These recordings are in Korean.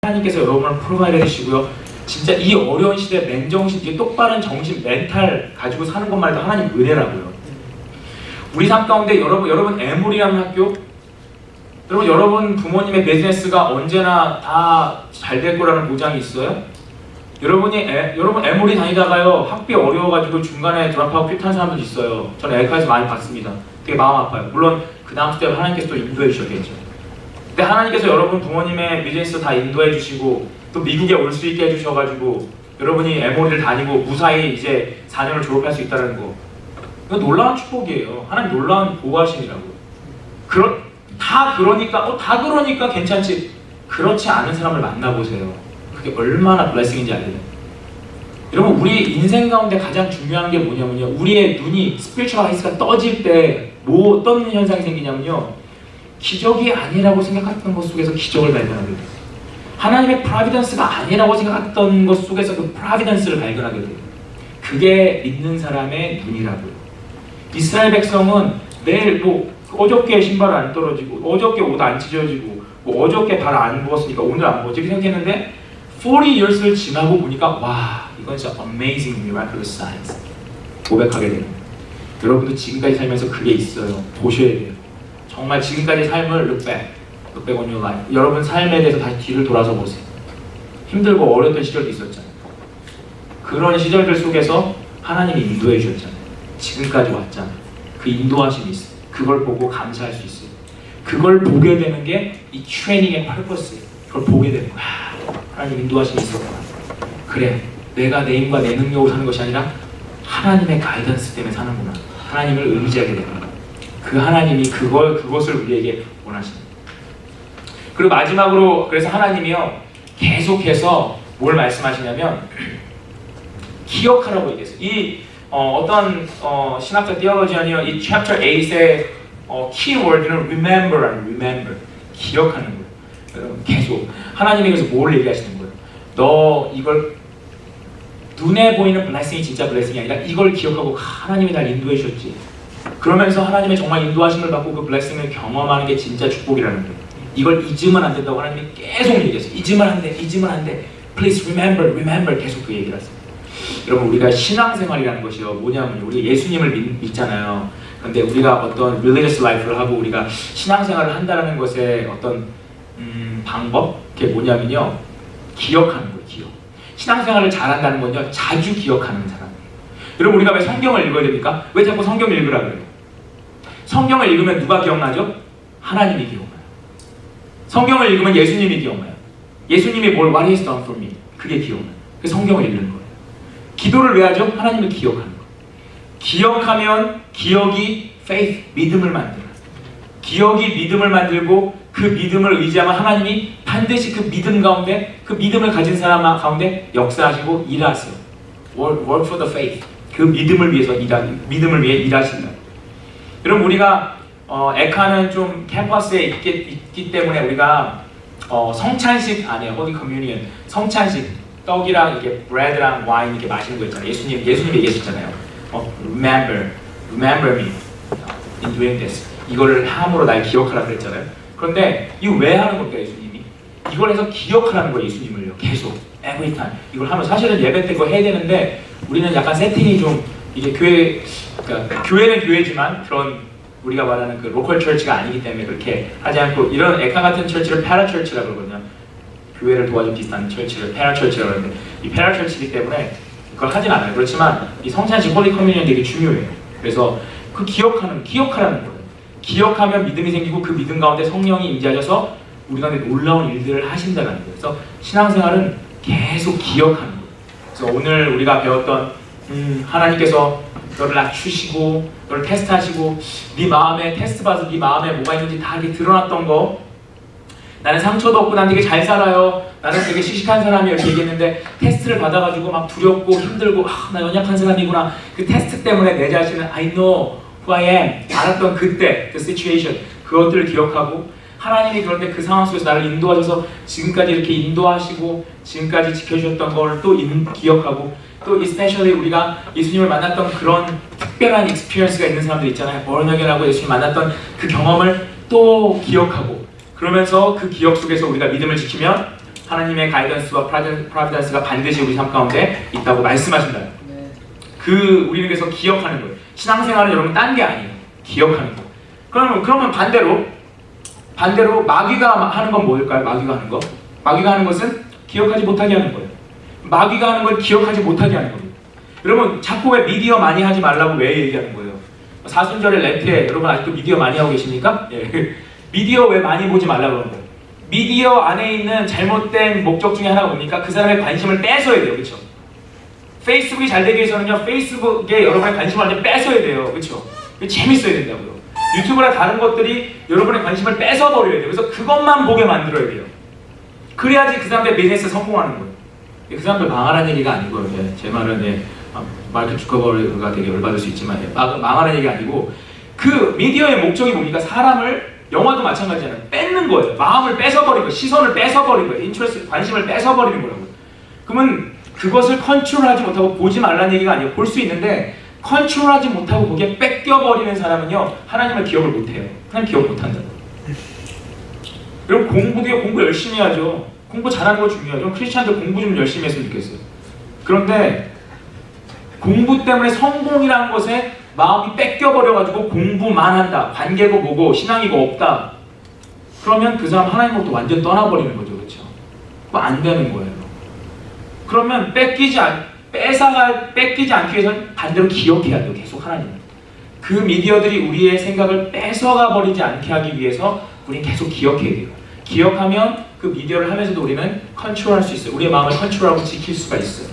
하나님께서 여러분을 프로바이드 해주시고요. 진짜 이 어려운 시대에 맨정신, 이 똑바른 정신, 멘탈 가지고 사는 것만 해도 하나님 은혜라고요. 우리 삶 가운데 여러분 애물이라는 학교, 여러분 부모님의 비즈니스가 언제나 다 잘 될 거라는 보장이 있어요? 여러분 애물이 다니다가요 학비 어려워가지고 중간에 드랍하고 퀴트한 사람도 있어요. 저는 엘카에서 많이 봤습니다. 되게 마음 아파요. 물론 그 다음 스텝 하나님께서 또 인도해 주셨겠죠. 근데 하나님께서 여러분 부모님의 비즈니스 다 인도해 주시고 또 미국에 올 수 있게 해주셔가지고 여러분이 에모리를 다니고 무사히 이제 4년을 졸업할 수 있다는 거, 이거 놀라운 축복이에요. 하나님 놀라운 보호하심이라고. 다 그러니까 괜찮지. 그렇지 않은 사람을 만나보세요. 그게 얼마나 블레싱인지 알려요. 여러분 우리 인생 가운데 가장 중요한 게 뭐냐면요, 우리의 눈이 스피리추얼 아이스가 떠질 때 뭐 어떤 현상이 생기냐면요, 기적이 아니라고 생각했던 것 속에서 기적을 발견하게 돼요. 하나님의 프라비던스가 아니라고 생각했던 것 속에서 그 프라비던스를 발견하게 돼요. 그게 믿는 사람의 눈이라고요. 이스라엘 백성은 매일 어저께 신발 안 떨어지고 어저께 옷 안 찢어지고 어저께 발 안 부었으니까 오늘 안 부었지 이렇게 생각했는데 40 years를 지나고 보니까 와, 이건 진짜 amazing miraculous signs 고백하게 돼요. 여러분도 지금까지 살면서 그게 있어요. 보셔야 돼요. 정말 지금까지 삶을 look back on your life. 여러분 삶에 대해서 다시 뒤를 돌아서 보세요. 힘들고 어려웠던 시절도 있었잖아요. 그런 시절들 속에서 하나님이 인도해 주셨잖아요. 지금까지 왔잖아요. 그 인도하심이 있어요. 그걸 보고 감사할 수 있어요. 그걸 보게 되는 게 이 트레이닝의 퍼포스예요. 그걸 보게 되는 거야. 하나님 인도하심이 있었구나. 그래, 내가 내 힘과 내 능력으로 사는 것이 아니라 하나님의 가이던스 때문에 사는구나. 하나님을 의지하게 되는 거야. 그 하나님이 그것을 우리에게 원하십니다. 그리고 마지막으로 그래서 하나님이요 계속해서 뭘 말씀하시냐면 기억하라고 얘기했어요. 이 어떤 신학자 theologian이요 이 chapter 8의 키워드는 remember, 기억하는 거예요. 여러분 계속 하나님이 그래서 뭘 얘기하시는 거예요? 너 이걸 눈에 보이는 블레싱이 진짜 블레싱이 아니라 이걸 기억하고 하나님이 날 인도해 주셨지. 그러면서 하나님의 정말 인도하심을 받고 그 블레싱을 경험하는 게 진짜 축복이라는 거예요. 이걸 잊으면 안 된다고 하나님이 계속 얘기했어요. 잊으면 안 돼. Please remember. 계속 그 얘기를 하세요. 여러분 우리가 신앙생활이라는 것이요 뭐냐면 우리 예수님을 믿잖아요. 그런데 우리가 어떤 religious life를 하고 우리가 신앙생활을 한다는 것의 어떤 방법? 그게 뭐냐면요 기억하는 거예요. 기억. 신앙생활을 잘한다는 건요 자주 기억하는 사람. 여러분 우리가 왜 성경을 읽어야 됩니까? 왜 자꾸 성경을 읽으라 그래요? 성경을 읽으면 누가 기억나죠? 하나님이 기억나요. 성경을 읽으면 예수님이 기억나요. 예수님이 what he has done for me 그게 기억나요. 그래서 성경을 읽는 거예요. 기도를 왜 하죠? 하나님을 기억하는 거예요. 기억하면 기억이 faith, 믿음을 만들어요. 기억이 믿음을 만들고 그 믿음을 의지하면 하나님이 반드시 그 믿음 가운데 그 믿음을 가진 사람 가운데 역사하시고 일하세요. Work for the faith. 그 믿음을 위해서 믿음을 위해 일하신다. 여러분 우리가 에카는 좀 캠퍼스에 있기 때문에 우리가 성찬식 안에 Holy Communion 성찬식 떡이랑 이렇게 브레드랑 와인 이렇게 마시는 거 있잖아요. 예수님 얘기했었잖아요. Remember me in doing this. 이거를 함으로 날 기억하라 그랬잖아요. 그런데 이거 왜 하는 겁니까 예수님이? 이걸 해서 기억하라는 거예요 예수님을요. 계속 every time 이걸 하면 사실은 예배 때 그거 해야 되는데 우리는 약간 세팅이 좀 이게 그러니까 교회는 교회지만 그런 우리가 말하는 그 로컬 처치가 아니기 때문에 그렇게 하지 않고 이런 에카 같은 처치를 페라 처치라고 그러거든요. 교회를 도와준 비슷한 처치를 페라 처치라고 하는데 이 페라 처치이기 때문에 그걸 하진 않아요. 그렇지만 이 성찬식 홀리 커뮤니언 되게 중요해요. 그래서 그 기억하라는 거예요. 기억하면 믿음이 생기고 그 믿음 가운데 성령이 임재하셔서 우리 가운데 놀라운 일들을 하신다는 거예요. 그래서 신앙생활은 계속 기억하는 거예요. 그래서 오늘 우리가 배웠던 하나님께서 너를 낮추시고 너를 테스트하시고 네 마음에 테스트 받아서 네 마음에 뭐가 있는지 다 이렇게 드러났던 거 나는 상처도 없고 난 되게 잘 살아요. 나는 되게 시식한 사람이에요. 이렇게 얘기했는데 테스트를 받아가지고 막 두렵고 힘들고 나 연약한 사람이구나. 그 테스트 때문에 내 자신은 I know who I am 알았던 그때 그 situation 그것들을 기억하고 하나님이 그런데 그 상황 속에서 나를 인도하셔서 지금까지 이렇게 인도하시고 지금까지 지켜주셨던 걸 또 기억하고 또 especially 우리가 예수님을 만났던 그런 특별한 experience가 있는 사람들 있잖아요. born again하고 예수님 만났던 그 경험을 또 기억하고 그러면서 그 기억 속에서 우리가 믿음을 지키면 하나님의 가이던스와 프라비던스가 반드시 우리 삶 가운데 있다고 말씀하신다. 네. 우리는 그래서 기억하는 거예요. 신앙생활은 여러분 딴 게 아니에요. 기억하는 거. 그러면 반대로 마귀가 하는 건 뭘까요? 마귀가 하는 것은 기억하지 못하게 하는 거예요. 마귀가 하는 걸 기억하지 못하게 하는 겁니다. 여러분 자꾸 왜 미디어 많이 하지 말라고 왜 얘기하는 거예요? 사순절의 렌트에 여러분 아직도 미디어 많이 하고 계십니까? 예. 미디어 왜 많이 보지 말라고 그러는 거예요? 미디어 안에 있는 잘못된 목적 중에 하나가 뭡니까? 그 사람의 관심을 뺏어야 돼요. 그렇죠? 페이스북이 잘 되기 위해서는요. 페이스북에 여러분의 관심을 완전 뺏어야 돼요. 그렇죠? 재밌어야 된다고요. 유튜브나 다른 것들이 여러분의 관심을 뺏어버려야 돼요. 그래서 그것만 보게 만들어야 돼요. 그래야지 그 사람들 비즈니스에 성공하는 거예요. 그 사람들 망하라는 얘기가 아니고요. 예, 제 말은 마이클 주커버가 되게 열받을 수 있지만 망하라는 얘기가 아니고 그 미디어의 목적이 뭡니까? 사람을 영화도 마찬가지잖아요. 뺏는 거예요. 마음을 뺏어버린 거예요. 시선을 뺏어버린 거예요. 인트레스트, 관심을 뺏어버리는 거라고요. 그러면 그것을 컨트롤하지 못하고 보지 말라는 얘기가 아니에요. 볼 수 있는데 컨트롤하지 못하고 거기에 뺏겨버리는 사람은요. 하나님을 기억을 못해요. 하나님 기억 못한다고. 여러분 공부 열심히 하죠. 공부 잘하는 거 중요하죠. 크리스찬들 공부 좀 열심히 했으면 좋겠어요. 그런데 공부 때문에 성공이라는 것에 마음이 뺏겨버려가지고 공부만 한다. 관계고 뭐고 신앙이고 없다. 그러면 그 사람 하나님으로부터 완전 떠나버리는 거죠. 그렇죠? 그거 안 되는 거예요. 그러면 뺏기지 않기 위해서는 반대로 기억해야 돼요. 계속 하나님. 그 미디어들이 우리의 생각을 뺏어가 버리지 않게 하기 위해서 우리는 계속 기억해야 돼요. 기억하면 그 미디어를 하면서도 우리는 컨트롤할 수 있어요. 우리의 마음을 컨트롤하고 지킬 수가 있어요.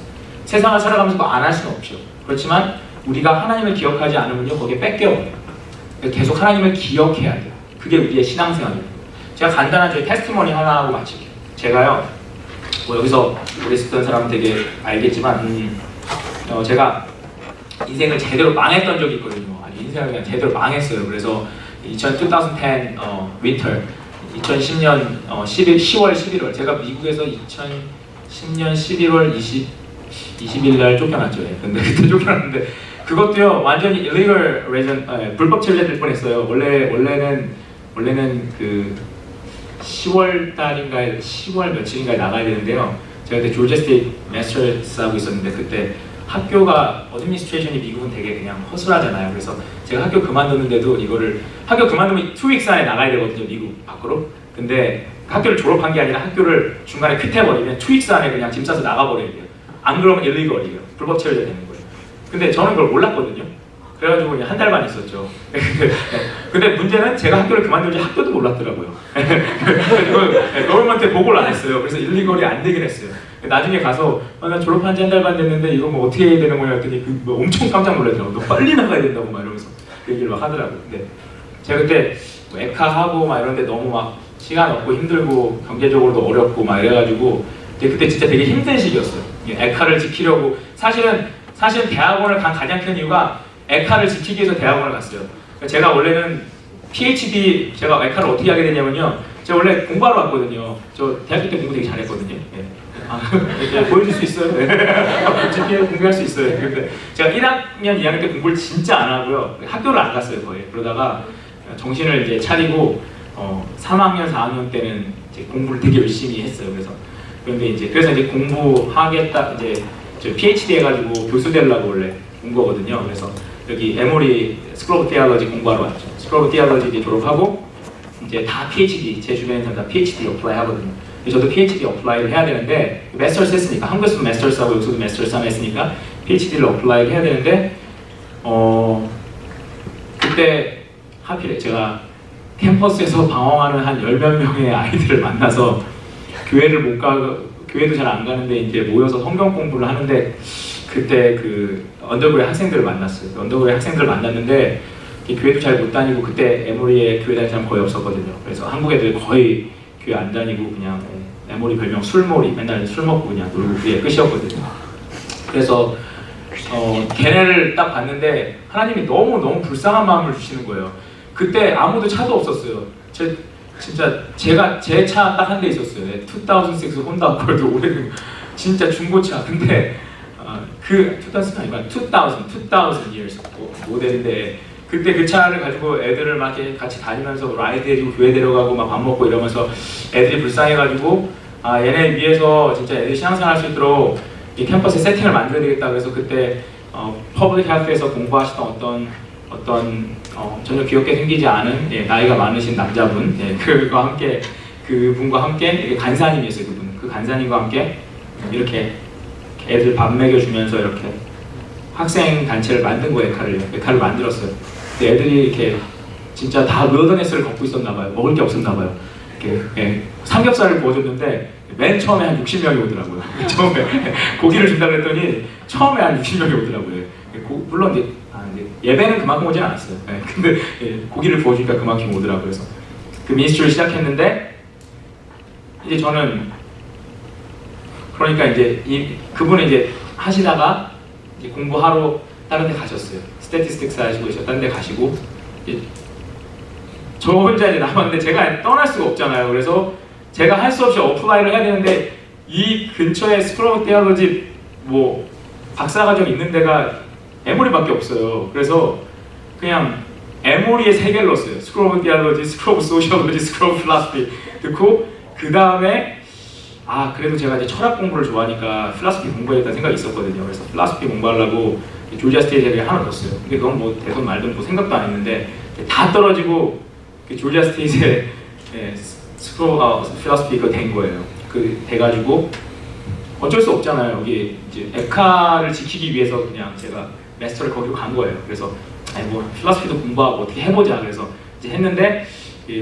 세상을 살아가면서 뭐 안 할 수는 없죠. 그렇지만 우리가 하나님을 기억하지 않으면요 거기에 뺏겨버려요. 계속 하나님을 기억해야 돼요. 그게 우리의 신앙생활이에요. 제가 간단한 저희 테스티머니 하나 하고 마칠게요. 제가요 뭐 여기서 오래 있었던 사람은 되게 알겠지만 제가 인생을 제대로 망했던 적이 있거든요. 아니 인생을 그냥 제대로 망했어요. 그래서 2010 윈터 2010년 10월 11월 제가 미국에서 2010년 11월 20일 날 쫓겨났죠. 근데 그때 쫓겨났는데 그것도요 완전히 illegal resident 불법 체류될 뻔했어요. 원래는 그 10월 달인가에 10월 며칠인가에 나가야 되는데요. 제가 그때 조지아 스테이트 마스터스 하고 있었는데 그때 학교가 어드미니스트레이션이 미국은 되게 그냥 허술하잖아요. 그래서 제가 학교 그만뒀는데도 학교 그만두면 2weeks 안에 나가야 되거든요. 미국 밖으로. 근데 학교를 졸업한 게 아니라 학교를 중간에 퀴트해버리면 2weeks 안에 그냥 짐 싸서 나가버려야 돼요. 안 그러면 일리걸이에요. 불법 체류가 되는 거예요. 근데 저는 그걸 몰랐거든요. 그래가지고 그냥 한 달만 있었죠. 근데 문제는 제가 학교를 그만두지 학교도 몰랐더라고요. 거ቨ먼트에 보고를 안 했어요. 그래서 일리걸이 안 되긴 했어요. 나중에 가서 나 졸업한 지 한 달만 됐는데 이거 뭐 어떻게 해야 되는 거냐 했더니 뭐 엄청 깜짝 놀라더라고요. 너 빨리 나가야 된다고 막 이러면서 그 얘기를 막 하더라고요. 근데 제가 그때 뭐 에카하고 막 이런데 너무 막 시간 없고 힘들고 경제적으로도 어렵고 막 이래가지고 그때 진짜 되게 힘든 시기였어요. 에카를 지키려고 사실은 대학원을 간 가장 큰 이유가 에카를 지키기 위해서 대학원을 갔어요. 제가 원래는 PhD 제가 에카를 어떻게 하게 되냐면요. 제가 원래 공부하러 왔거든요. 저 대학교 때 공부 되게 잘했거든요. 보여줄 수 있어요. 공부할 수 있어요. 근데 제가 1학년, 2학년 때 공부를 진짜 안 하고요. 학교를 안 갔어요 거의. 그러다가 정신을 이제 차리고 3학년, 4학년 때는 이제 공부를 되게 열심히 했어요. 그래서 이제 공부하겠다 이제 저 PhD 해가지고 교수 되려고 원래 온 거거든요. 그래서 여기 에모리 스쿨 오브 티올로지 공부하러 왔죠. 스쿨 오브 티올로지 이제 졸업하고 이제 다 PhD 제 주변에 사람 다 PhD 어플라이 하거든요. 저도 PhD 어플라이를 해야 되는데 마스터스 했으니까 한국에서도 마스터스 하고 여기서도 마스터스 하나 했으니까 PhD를 어플라이를 해야 되는데 그때 하필 제가 캠퍼스에서 방황하는 한 10몇 명의 아이들을 만나서 교회도 잘 안 가는데 이제 모여서 성경 공부를 하는데 그때 그 언더그레 학생들을 만났어요. 언더그레 학생들을 만났는데 교회도 잘 못 다니고 그때 에모리에 교회 다니는 사람 거의 없었거든요. 그래서 한국 애들 거의 교회 안 다니고 그냥 에모리 별명 술몰이 맨날 술 먹고 그냥 놀고 그게 끝이었거든요. 그래서 걔네를 딱 봤는데 하나님이 너무 불쌍한 마음을 주시는 거예요. 그때 아무도 차도 없었어요. 진짜 제가 제 차 딱 한 대 있었어요. 2006 혼다 아코드 오래된 진짜 중고차. 근데 그 2000 아니고 2000 years 모델인데 그때 그 차를 가지고 애들을 막 이렇게 같이 다니면서 라이드 해주고 교회 데려가고 막 밥 먹고 이러면서 애들이 불쌍해가지고 아 얘네 위해서 진짜 애들이 신앙생활 할 수 있도록 이 캠퍼스에 세팅을 만들어야 되겠다. 그래서 그때 퍼블릭 헬스에서 공부하시던 전혀 귀엽게 생기지 않은 나이가 많으신 남자분 그와 함께 그분과 함께 간사님이었어요. 그 간사님과 함께 이렇게 애들 밥 먹여주면서 이렇게 학생 단체를 만든 거예요. 에카를 만들었어요. 근데 애들이 이렇게 진짜 다 윌더네스를 걷고 있었나 봐요. 먹을 게 없었나 봐요. 이렇게 삼겹살을 구워줬는데 맨 처음에 한 60명이 오더라고요. 처음에 고기를 준다고 했더니 처음에 한 60명이 오더라고요. 물론 이제 예배는 그만큼 오진 않았어요. 근데 고기를 구워주니까 그만큼 오더라고요. 그래서 그 미니스트리를 시작했는데 이제 저는 그러니까 이제 그분은 이제 하시다가 이제 공부하러 다른 데 가셨어요. 스태티스틱스 하시고 다른 데 가시고 저 혼자 이제 남았는데 제가 떠날 수가 없잖아요. 그래서 제가 할 수 없이 어플라이를 해야 되는데 이 근처에 스쿨 오브 테올로지 뭐 박사과정 있는 데가 에모리밖에 없어요. 그래서 그냥 에모리의 세 개를 넣었어요. 스쿨 오브 테올로지, 스쿨 오브 소시올로지, 스쿨 오브 필라소피 듣고 그 다음에 그래도 제가 이제 철학 공부를 좋아하니까 필라소피 공부해야겠다는 생각이 있었거든요. 그래서 필라소피 공부하려고 조지아 스테이트에 하나 넣었어요. 근데 그건 뭐 대선 말든 뭐 생각도 안 했는데 다 떨어지고 조지아 스테이트에 스쿨 오브 필라소피가 된 거예요. 돼가지고 어쩔 수 없잖아요. 여기 이제 에카를 지키기 위해서 그냥 제가 마스터를 거기로 간 거예요. 그래서 뭐 필라소피도 공부하고 어떻게 해보자. 그래서 이제 했는데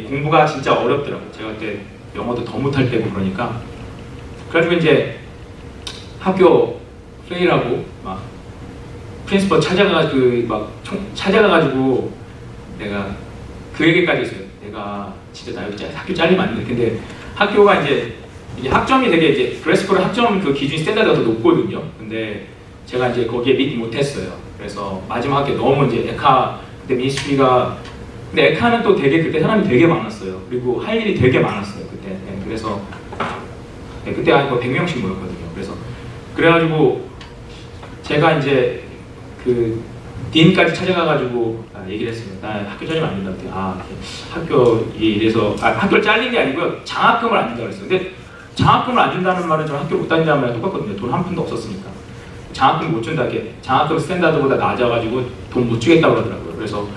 공부가 진짜 어렵더라고요. 제가 그때 영어도 더 못할 때고 그러니까 그래가지고 이제 학교 회의라고 막 프린시퍼 찾아가가지고 내가 그 얘기까지 했어요. 내가 진짜 나 여기 학교 잘리면 안 돼. 근데 학교가 이제 학점이 되게 이제 그레스코르 학점 그 기준 스탠다드가 더 높거든요. 근데 제가 이제 거기에 미트 못했어요. 그래서 마지막 학기에 너무 이제 에카 그때 미니스트리가 근데 에카는 또 되게 그때 사람이 되게 많았어요. 그리고 할 일이 되게 많았어요 그때. 그래서 그때 한 100명씩 모였거든요. 그래가지고 제가 이제 그 딘까지 찾아가가지고 얘기를 했어요. 나 학교 잘리면 안 된다. 그랬더니 학교 이래서 학교를 잘린 게 아니고요. 장학금을 안 준다고 그랬어요. 근데 장학금을 안 준다는 말은 저는 학교 못 다닌다는 말이랑 똑같거든요. 돈 한 푼도 없었으니까. 장학금 못 준다게 장학금 스탠다드보다 낮아가지고 돈 못 주겠다고 그러더라고요. 그래서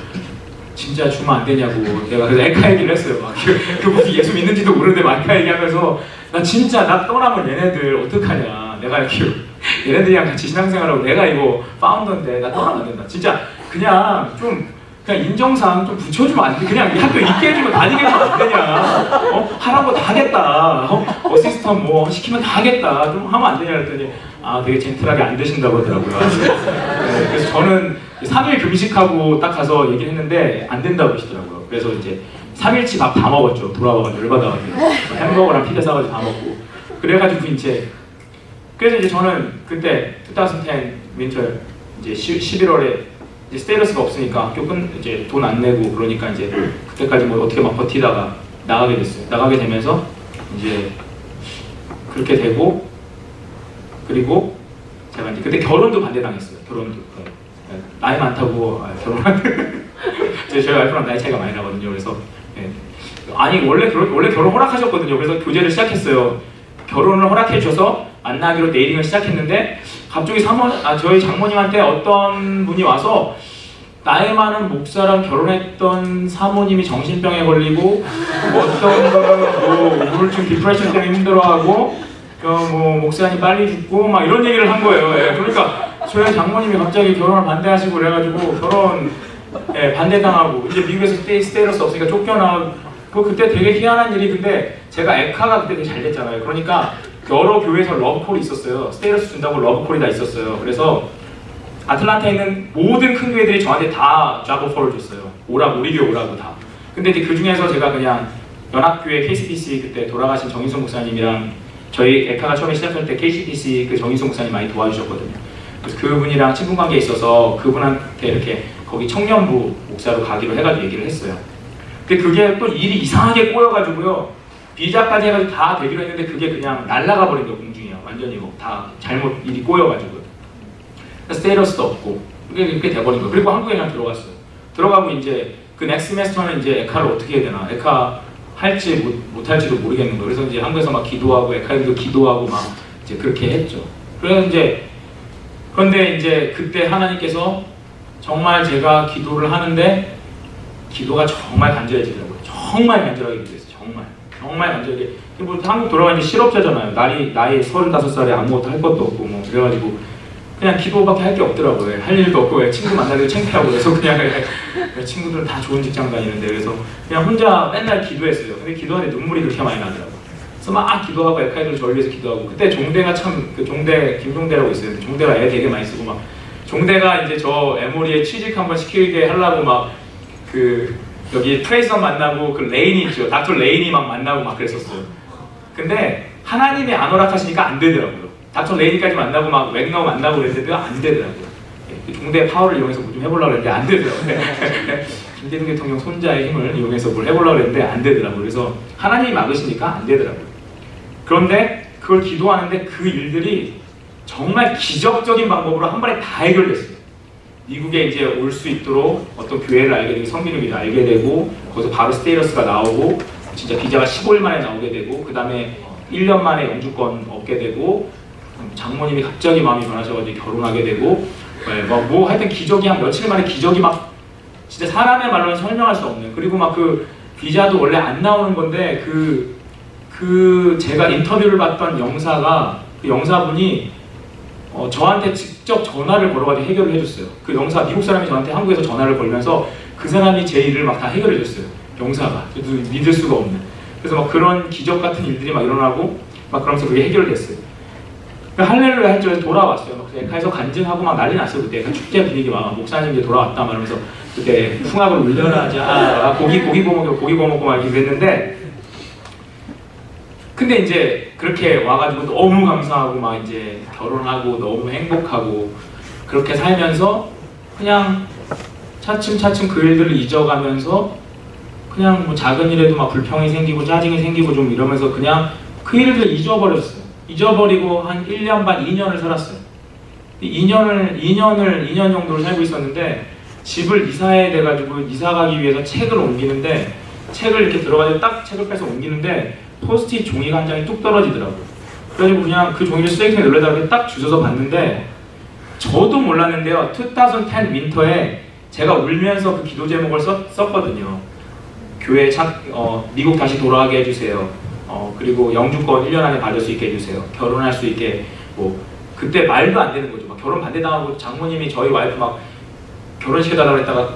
진짜 주면 안 되냐고 내가 그래서 에카 얘기를 했어요. 막 그분이 예수 믿는지도 모르는데 에카 얘기하면서 나 진짜 나 떠나면 얘네들 어떡하냐. 내가 이렇게 얘네들이랑 같이 신앙생활하고 내가 이거 파운더인데 나 떠나면 안 된다. 진짜 그냥 인정상 좀 붙여주면 안 돼. 그냥 학교 있게 해주고 다니게 해주면 안 되냐. 하라고 다 하겠다. 어시스턴트 뭐 시키면 다 하겠다. 좀 하면 안 되냐 그랬더니 되게 젠틀하게 안 되신다고 하더라고요. 그래서 저는 3일 금식하고 딱 가서 얘기를 했는데 안 된다고 하시더라고요. 그래서 이제 3일치 밥 다 먹었죠. 돌아와가지고 열받아가지고 햄버거랑 피자 싸가지고 다 먹고 그래가지고 그래서 이제 저는 그때 2010 윈터 이제 11월에 이제 스테이러스가 없으니까 학교 이제 돈 안 내고 그러니까 이제 그때까지 뭐 어떻게 막 버티다가 나가게 됐어요. 나가게 되면서 이제 그렇게 되고 그리고 제가 이제 그때 결혼도 반대당했어요. 결혼도 나이 많다고 저희 와이프랑 나이 차이가 많이 나거든요. 그래서 원래 결혼 허락하셨거든요. 그래서 교제를 시작했어요. 결혼을 허락해 주셔서 만나기로 데이팅을 시작했는데 갑자기 저희 장모님한테 어떤 분이 와서 나이 많은 목사랑 결혼했던 사모님이 정신병에 걸리고 어떤 우울증, 디프레션 때문에 힘들어하고 뭐 목사님 빨리 죽고 막 이런 얘기를 한 거예요. 그러니까 저희 장모님이 갑자기 결혼을 반대하시고 그래가지고 결혼 반대당하고 이제 미국에서 스테이러스 없으니까 쫓겨나고 그때 되게 희한한 일이 근데 제가 에카가 그때 되게 잘 됐잖아요. 그러니까 여러 교회에서 러브콜이 있었어요. 스테이러스 준다고 러브콜이 다 있었어요. 그래서 아틀란타에 있는 모든 큰 교회들이 저한테 다 잡 오퍼를 줬어요. 오라고, 우리 교회 오라고 다. 근데 이제 그 중에서 제가 그냥 연합교회 KCPC 그때 돌아가신 정인성 목사님이랑 저희 에카가 처음에 시작할 때 KCPC 그 정인성 목사님 많이 도와주셨거든요. 그래서 그분이랑 친분관계에 있어서 그분한테 이렇게 거기 청년부 목사로 가기로 해가지고 얘기를 했어요. 근데 그게 또 일이 이상하게 꼬여가지고요. 비자까지 해가지고 다 되기로 했는데 그게 그냥 날아가 버린 거예요. 공중이야. 완전히 뭐 다 잘못 일이 꼬여가지고. 스테이러스도 없고 그게 돼버린 거예요. 그리고 한국에 그냥 들어갔어요. 들어가고 이제 그 넥스트 세메스터는 이제 에카를 어떻게 해야 되나. 에카 할지 못할지도 모르겠는 거예요. 그래서 이제 한국에서 막 기도하고 에카이도 기도하고 막 이제 그렇게 했죠. 그런데 이제 그때 하나님께서 정말 제가 기도를 하는데 기도가 정말 간절해지더라고요. 정말 간절하게 기도했어요. 정말 간절하게. 뭐 한국 돌아가니 실업자잖아요. 나이 35살에 아무것도 할 것도 없고 뭐 그래가지고 그냥 기도밖에 할 게 없더라고요. 할 일도 없고 친구 만나기도 창피하고 그래서 그냥 친구들은 다 좋은 직장 다니는데 그래서 그냥 혼자 맨날 기도했어요. 근데 기도하는데 눈물이 그렇게 많이 나더라고요. 그래서 막 기도하고 에카이도 저를 위해서 기도하고 그때 종대가 참 그 종대 김종대라고 있어요. 종대가 애 되게 많이 쓰고 막 종대가 이제 저 에모리에 취직 한번 시키게 하려고 막 여기 트레이서 만나고 그 레인이 있죠. 닥터 레인이 막 만나고 막 그랬었어요. 근데 하나님이 안 허락하시니까 안 되더라고요. 닥터 레인까지 만나고 막 웩나우 만나고 그랬는데 안 되더라고요. 종대의 파워를 이용해서 뭐 좀 해보려고 했는데 안 되더라고요. 김대중 대통령 손자의 힘을 이용해서 뭘 해보려고 했는데 안 되더라고요. 그래서 하나님이 막으시니까 안 되더라고요. 그런데 그걸 기도하는데 그 일들이 정말 기적적인 방법으로 한 번에 다 해결됐어요. 미국에 이제 올 수 있도록 어떤 교회를 알게 되고 성민을 알게 되고 거기서 바로 스테이러스가 나오고 진짜 비자가 15일 만에 나오게 되고 그 다음에 1년 만에 영주권 얻게 되고 장모님이 갑자기 마음이 변하셔가지고 결혼하게 되고 뭐 하여튼 기적이 한 며칠 만에 기적이 막 진짜 사람의 말로는 설명할 수 없는. 그리고 막 그 비자도 원래 안 나오는 건데 제가 인터뷰를 봤던 영사가 그 영사분이 저한테 직접 전화를 걸어가지고 해결을 해줬어요. 그 영사 미국 사람이 저한테 한국에서 전화를 걸면서 그 사람이 제 일을 막 다 해결해줬어요. 영사가 믿을 수가 없는. 그래서 막 그런 기적 같은 일들이 막 일어나고 막 그러면서 그게 해결됐어요. 할렐루야 할 줄 돌아왔어요. 에카에서 간증하고 막 난리 났어요. 그때 축제 분위기 막 목사님 이제 돌아왔다 말하면서 그때 풍악을 울려라 고기 구워 먹고 막 이렇게 그랬는데 근데 이제 그렇게 와가지고 너무 감사하고 막 이제 결혼하고 너무 행복하고 그렇게 살면서 그냥 차츰차츰 그 일들을 잊어가면서 그냥 뭐 작은 일에도 막 불평이 생기고 짜증이 생기고 좀 이러면서 그냥 그 일을 잊어버렸어요. 잊어버리고 한 1년 반, 2년을 살았어요. 2년 정도를 살고 있었는데 집을 이사해야 돼가지고 이사 가기 위해서 책을 옮기는데 책을 이렇게 들어가지고 딱 책을 빼서 옮기는데 포스트잇 종이가 한 장이 뚝 떨어지더라고요. 그래가지고 그냥 그 종이를 쓰레기통에 넣으려다가 딱 주워서 봤는데 저도 몰랐는데요. 2010 윈터에 제가 울면서 그 기도 제목을 썼거든요. 교회 미국 다시 돌아가게 해주세요. 그리고 영주권 1년 안에 받을 수 있게 해주세요. 결혼할 수 있게 뭐 그때 말도 안 되는 거죠. 막 결혼 반대당하고 장모님이 저희 와이프 막 결혼시켜달라고 했다가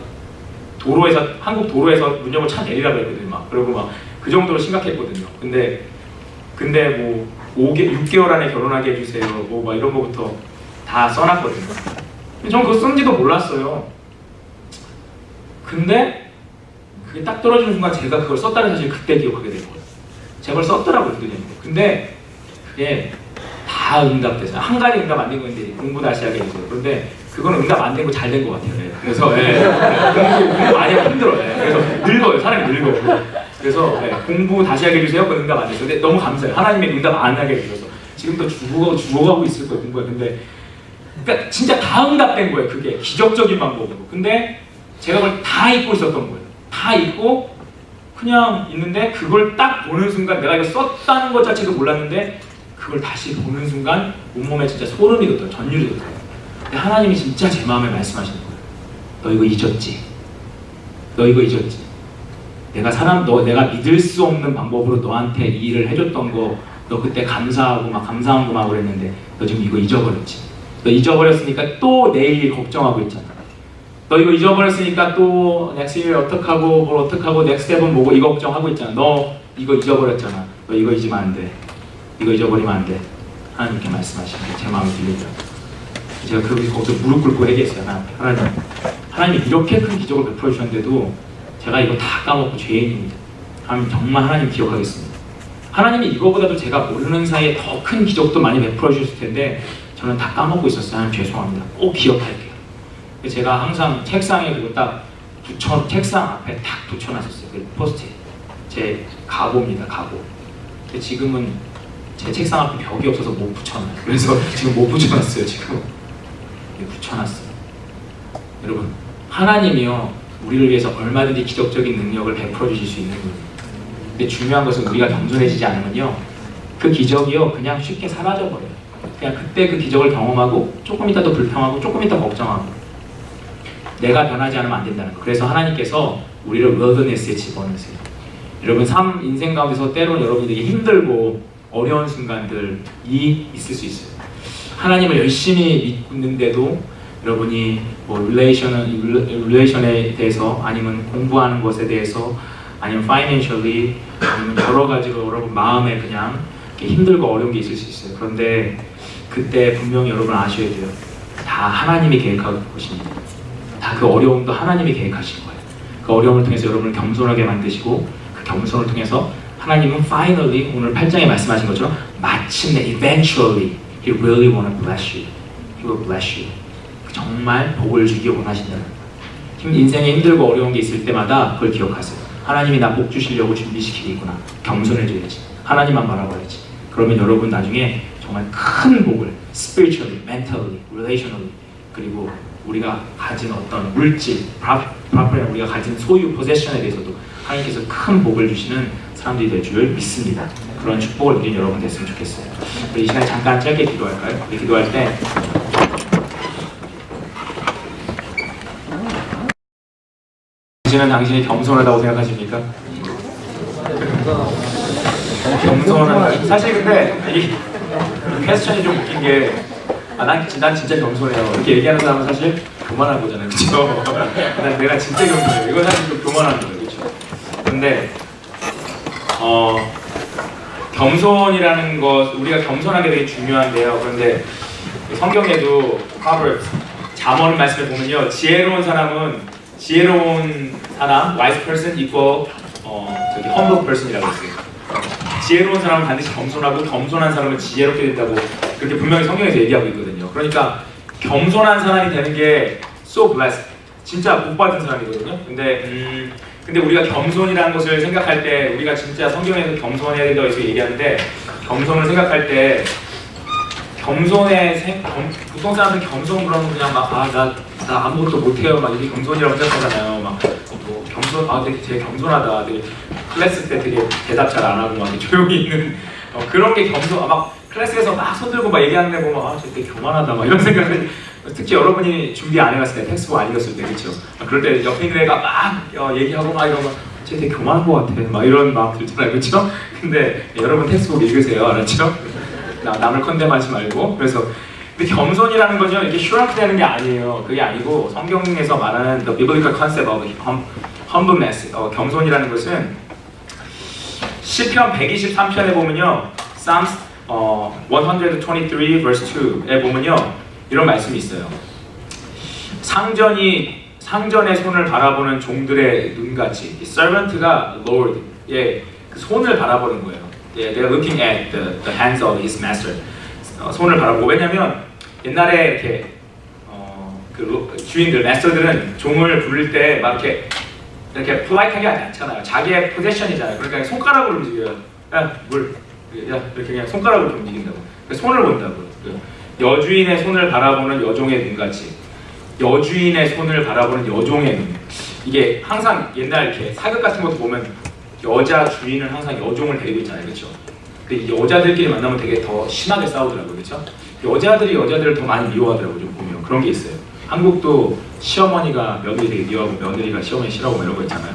한국 도로에서 문 열고 차 내리라고 했거든요. 막 그리고 막 그 정도로 심각했거든요. 근데 뭐 6개월 안에 결혼하게 해주세요. 뭐 막 이런 거부터 다 써놨거든요. 전 그거 쓴지도 몰랐어요. 근데 그게 딱 떨어지는 순간 제가 그걸 썼다는 사실 그때 기억하게 된 거예요. 제가 그걸 썼더라고요. 근데 그게 다 응답됐어요. 한 가지 응답 안 된 건데 공부 다시 하게 해주세요. 그런데 그건 응답 안 된 거 잘 된 것 같아요. 그래서 공부 많이 하면 힘들어요. 그래서 늙어요. 사람이 늙어요. 그래서 공부 다시 하게 해주세요. 그건 응답 안 됐어요. 근데 너무 감사해요. 하나님의 응답 안 하게 해주셔서 지금도 죽어가고 있을 거예요. 공부가. 근데 그러니까 진짜 다 응답된 거예요. 그게 기적적인 방법으로. 근데 제가 그걸 다 잊고 있었던 거예요. 다 잊고 그냥 있는데 그걸 딱 보는 순간 내가 이거 썼다는 것 자체도 몰랐는데 그걸 다시 보는 순간 온몸에 진짜 소름이 돋더라고요. 전율이 돋더라고요. 근데 하나님이 진짜 제 마음에 말씀하시는 거예요. 너 이거 잊었지? 너 이거 잊었지? 내가 믿을 수 없는 방법으로 너한테 이 일을 해줬던 거 너 그때 감사한 거 막 그랬는데 너 지금 이거 잊어버렸지? 너 잊어버렸으니까 또 내일 걱정하고 있잖아. 너 이거 잊어버렸으니까 또 넥스트 일 어떡하고 뭘 어떡하고 넥스트 스텝은 뭐고 이거 걱정하고 있잖아. 너 이거 잊어버렸잖아. 너 이거 잊으면 안 돼. 이거 잊어버리면 안 돼. 하나님께 말씀하시는 게 제 마음에 들리더라고요. 제가 거기서 무릎 꿇고 얘기했어요. 하나님 이렇게 큰 기적을 베풀어 주셨는데도 제가 이거 다 까먹고 죄인입니다. 하나님 정말 하나님 기억하겠습니다. 하나님이 이거보다도 제가 모르는 사이에 더 큰 기적도 많이 베풀어 주셨을 텐데 저는 다 까먹고 있었어요. 하나님 죄송합니다. 꼭 기억할게요. 제가 항상 책상에 그거 딱 책상 앞에 딱 붙여놨었어요. 그 포스트잇. 제 가고입니다. 가고. 근데 지금은 제 책상 앞에 벽이 없어서 못 붙여놔요. 그래서 지금 못 붙여놨어요. 지금 붙여놨어요. 여러분 하나님이요 우리를 위해서 얼마든지 기적적인 능력을 베풀어 주실 수 있는 거예요. 근데 중요한 것은 우리가 겸손해지지 않으면요, 그 기적이요 그냥 쉽게 사라져버려요. 그냥 그때 그 기적을 경험하고 조금 있다 또 불평하고 조금 있다 걱정하고, 내가 변하지 않으면 안 된다는 거. 그래서 하나님께서 우리를 윌더니스에 집어넣으세요. 여러분 삶 인생 가운데서 때로는 여러분들에게 힘들고 어려운 순간들이 있을 수 있어요. 하나님을 열심히 믿는데도 여러분이 뭐 릴레이션에 대해서, 아니면 공부하는 것에 대해서, 아니면 financially, 아니면 여러 가지로 여러분 마음에 그냥 힘들고 어려운 게 있을 수 있어요. 그런데 그때 분명히 여러분 아셔야 돼요. 다 하나님이 계획하고 계십니다. 다 그 어려움도 하나님이 계획하신 거예요. 그 어려움을 통해서 여러분을 겸손하게 만드시고, 그 겸손을 통해서 하나님은 finally, 오늘 8장에 말씀하신 것처럼 마침내 eventually He really want to bless you. He will bless you. 정말 복을 주기 원하신다는 거예요. 인생에 힘들고 어려운 게 있을 때마다 그걸 기억하세요. 하나님이 나 복 주시려고 준비시키겠구나. 겸손해져야지. 하나님만 바라봐야지. 그러면 여러분 나중에 정말 큰 복을 spiritually, mentally, relationally, 그리고 우리가 가진 어떤 물질, 우리가 가진 소유, possession에 대해서도 하나님께서 큰 복을 주시는 사람들이 될 줄 믿습니다. 그런 축복을 누린 여러분 됐으면 좋겠어요. 우리 이 시간에 잠깐 짧게 기도할까요? 우리 기도할 때 당신은 당신이 겸손하다고 생각하십니까? 겸손한, 사실 근데 이 퀘스천이 좀 웃긴 게, 난 진짜 겸손해요 이렇게 얘기하는 사람은 사실 교만한 거잖아요, 그렇죠? 내가 진짜 겸손해요, 이건 사실 좀 교만한 거예요, 그렇죠? 근데 겸손이라는 것, 우리가 겸손하게 되게 중요한데요. 그런데 성경에도 Proverbs, 잠언 말씀을 보면요, 지혜로운 사람, wise person equal humble person이라고 했어요. 지혜로운 사람은 반드시 겸손하고, 겸손한 사람은 지혜롭게 된다고 그렇게 분명히 성경에서 얘기하고 있거든요. 그러니까 겸손한 사람이 되는 게 so blessed, 진짜 복 받은 사람이거든요. 근데 우리가 겸손이라는 것을 생각할 때, 우리가 진짜 성경에서 겸손해야 된다고 해서 얘기하는데, 겸손을 생각할 때 보통 사람들은 겸손 그러면 그냥 막 나 아무것도 못해요 막 이게 겸손이라고 생각하잖아요. 막 뭐 겸손, 되게 겸손하다, 되게 클래스 때 되게 대답 잘 안 하고 막 조용히 있는 그런 게 겸손. 막 클래스에서 막 손들고 막 얘기하는 애 보면 쟤 되게 교만하다 막 이런 생각을, 특히 여러분이 준비 안 해갔을 때, 텍스트북 안 읽었을 때, 그렇죠? 그럴 때 옆에 있는 애가 막 얘기하고 막 이러면 쟤 되게 교만한 것 같아 막 이런 마음 들잖아요, 그렇죠? 근데 여러분 텍스트북 읽으세요, 알았죠? 남을 컨뎀하지 말고. 그래서 근데 겸손이라는 거죠, 이렇게 shrunk 되는 게 아니에요. 그게 아니고 성경에서 말하는 the biblical concept of humbleness, 겸손이라는 것은 시편 123편에 보면요, Psalms 123 verse 2에 보면요, 이런 말씀이 있어요. 상전의 손을 바라보는 종들의 눈같이, servant가 Lord의 그 손을 바라보는 거예요. They're looking at the hands of his master. 손을 바라보고, 왜냐면 옛날에 이렇게 그 주인들, 마스터들은 종을 부를 때 막 이렇게 polite하게 하지 않잖아요. 자기의 포지션이잖아요. 그러니까 손가락으로 움직여요. 야 이렇게 그냥 손가락으로 움직인다고. 그러니까 손을 본다고. 여주인의 손을 바라보는 여종의 눈같이, 여주인의 손을 바라보는 여종의 눈. 이게 항상 옛날 이렇게 사극 같은 것도 보면 여자 주인은 항상 여종을 데리고 있잖아요, 그렇죠? 근데 여자들끼리 만나면 되게 더 심하게 싸우더라고요, 그렇죠? 여자들이 여자들을 더 많이 미워하더라고요, 좀 보면. 그런 게 있어요. 한국도 시어머니가 며느리 되게 미워하고 며느리가 시어머니 싫어하고 이런 거 있잖아요.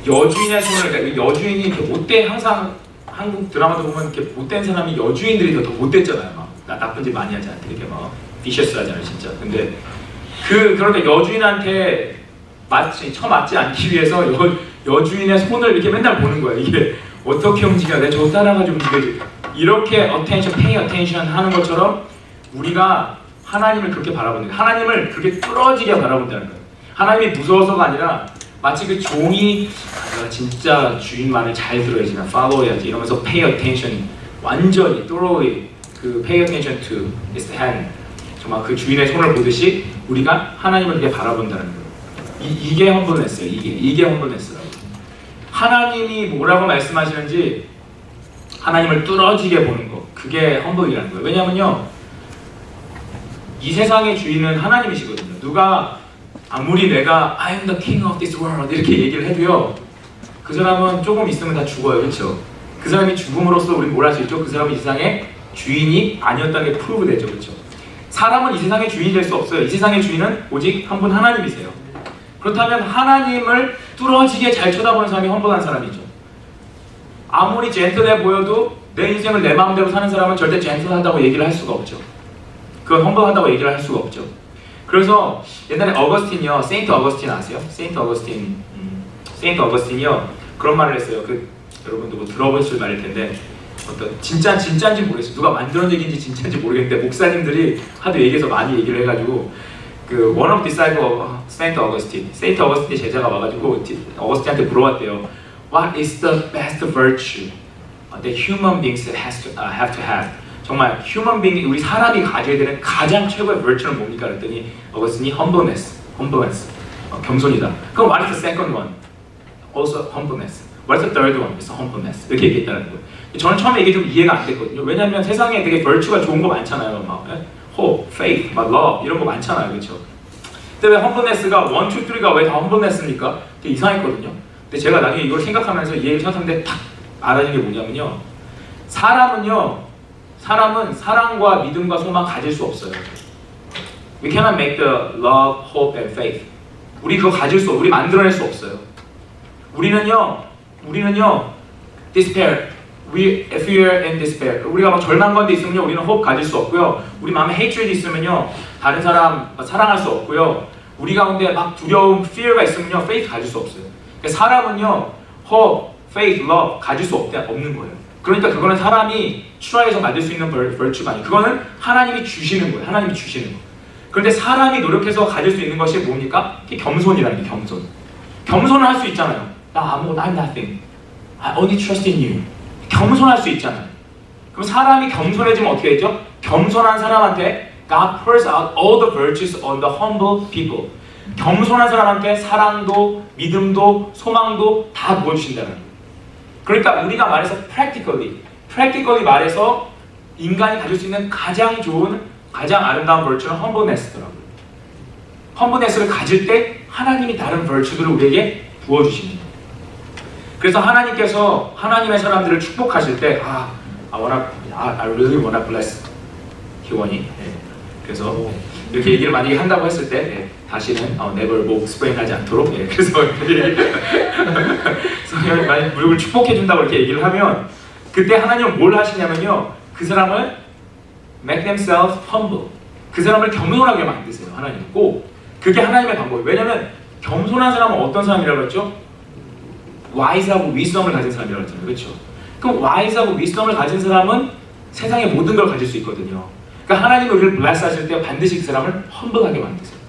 여주인의 손을, 그러니까 여주인이 이렇게 못된, 항상 한국 드라마도 보면 이렇게 못된 사람이 여주인들이 더 못됐잖아요. 막 나쁜 짓 많이 하지 않게 이렇게 막 비셔스 하잖아요, 진짜. 근데 그러니까 여주인한테 처맞지 않기 위해서 여주인의 손을 이렇게 맨날 보는 거예요. 이게 어떻게 움직여? 내 저거 따라가지고 움직여야지. 이렇게 attention, pay attention 하는 것처럼 우리가 하나님을 그렇게 바라보는 거예요. 하나님을 그렇게 뚫어지게 바라본다는 거예요. 하나님이 무서워서가 아니라 마치 그 종이 내가 진짜 주인 말을 잘 들어야지, 나 follow 해야지 이러면서 pay attention, 완전히 thoroughly 그 pay attention to his hand, 정말 그 주인의 손을 보듯이 우리가 하나님을 그렇게 바라본다는 거예요. 이게 험블했어요. 이게 험블했어요. 하나님이 뭐라고 말씀하시는지 하나님을 뚫어지게 보는 거, 그게 험블이라는 거예요. 왜냐면요, 이 세상의 주인은 하나님이시거든요. 누가 아무리 내가 I'm the king of this world 이렇게 얘기를 해도요, 그 사람은 조금 있으면 다 죽어요. 그렇죠? 그 사람이 죽음으로써 우리는 뭘 할 수 있죠? 그 사람은 이 세상의 주인이 아니었다는 게 프루브 되죠. 그렇죠? 사람은 이 세상의 주인이 될 수 없어요. 이 세상의 주인은 오직 한 분 하나님이세요. 그렇다면 하나님을 뚫어지게 잘 쳐다보는 사람이 험블한 사람이죠. 아무리 젠틀해 보여도 내 인생을 내 마음대로 사는 사람은 절대 젠틀하다고 얘기를 할 수가 없죠. 그건 험블하다고 얘기를 할 수가 없죠. 그래서 옛날에 어거스틴이요, 세인트 어거스틴 아세요? 세인트 어거스틴이요 그런 말을 했어요. 여러분도 뭐 들어보실 말일 텐데 진짜인지 모르겠어요. 누가 만들어낸 얘기인지 진짜인지 모르겠는데 목사님들이 하도 얘기해서 많이 얘기를 해가지고 one of disciple of 세인트 어거스틴, 세인트 어거스틴 제자가 와가지고 어거스틴한테 물어봤대요. What is the best virtue that human beings have to have? 정말 human being, 우리 사람이 가져야 되는 가장 최고의 virtue는 뭡니까? 그랬더니 어거스틴이 humbleness, 겸손이다. 그럼 what is the second one? Also humbleness. What is the third one? It's humbleness. 이렇게 얘기했다는 거예요. 저는 처음에 이게 좀 이해가 안 됐거든요. 왜냐면 세상에 되게 virtue가 좋은 거 많잖아요. 막 hope, faith, love 이런 거 많잖아요. 그렇죠? 근데 왜 humbleness가 1, 2, 3가 왜 다 humbleness입니까? 되게 이상했거든요. 근데 제가 나중에 이걸 생각하면서 이 얘기를 생각하는데 탁 알아진 게 뭐냐면요. 사람은 사랑과 믿음과 소망 가질 수 없어요. We cannot make the love, hope, and faith. 우리 그거 가질 수, 우리 만들어낼 수 없어요. 우리는요, despair. We fear and despair. 우리가 막 절망건데 있으면요, 우리는 hope 가질 수 없고요. 우리 마음에 hatred 있으면요, 다른 사람 사랑할 수 없고요. 우리 가운데 막 두려움, fear가 있으면요, faith 가질 수 없어요. 그러니까 사람은요, hope, faith, love 가질 수 없는 거예요. 그러니까 그거는 사람이 추라해서 만들 수 있는 virtue가 아니에요. 그거는 하나님이 주시는 거예요. 하나님이 주시는 거. 그런데 사람이 노력해서 가질 수 있는 것이 뭡니까? 그게 겸손이라는 게 겸손. 겸손을 할 수 있잖아요. I'm nothing. I only trust in you. 겸손할 수 있잖아요. 그럼 사람이 겸손해지면 어떻게 되죠? 겸손한 사람한테 God pours out all the virtues on the humble people. 겸손한 사람한테 사랑도, 믿음도, 소망도 다 부어주신다는 거예요. 그러니까 우리가 말해서 practically 말해서 인간이 가질 수 있는 가장 좋은, 가장 아름다운 virtue는 humbleness더라고요. humbleness를 가질 때 하나님이 다른 virtue들을 우리에게 부어주십니다. 그래서 하나님께서 하나님의 사람들을 축복하실 때 I really wanna bless 희원이. 그래서 이렇게 얘기를 만약에 한다고 했을 때 다시는 never 뭐 explain하지 않도록 그래서 만약 누굴 축복해 준다고 이렇게 얘기를 하면 그때 하나님은 뭘 하시냐면요, 그 사람을 make themselves humble, 그 사람을 겸손하게 만드세요. 하나님 꼭 그게 하나님의 방법이에요. 왜냐면 겸손한 사람은 어떤 사람이라고 했죠? wise하고 wisdom을 가진 사람이라고 했잖아요. 그렇죠? 그럼 wise하고 wisdom을 가진 사람은 세상의 모든 걸 가질 수 있거든요. 그러니까 하나님이 우리를 bless 하실 때 반드시 그 사람을 humble하게 만드세요.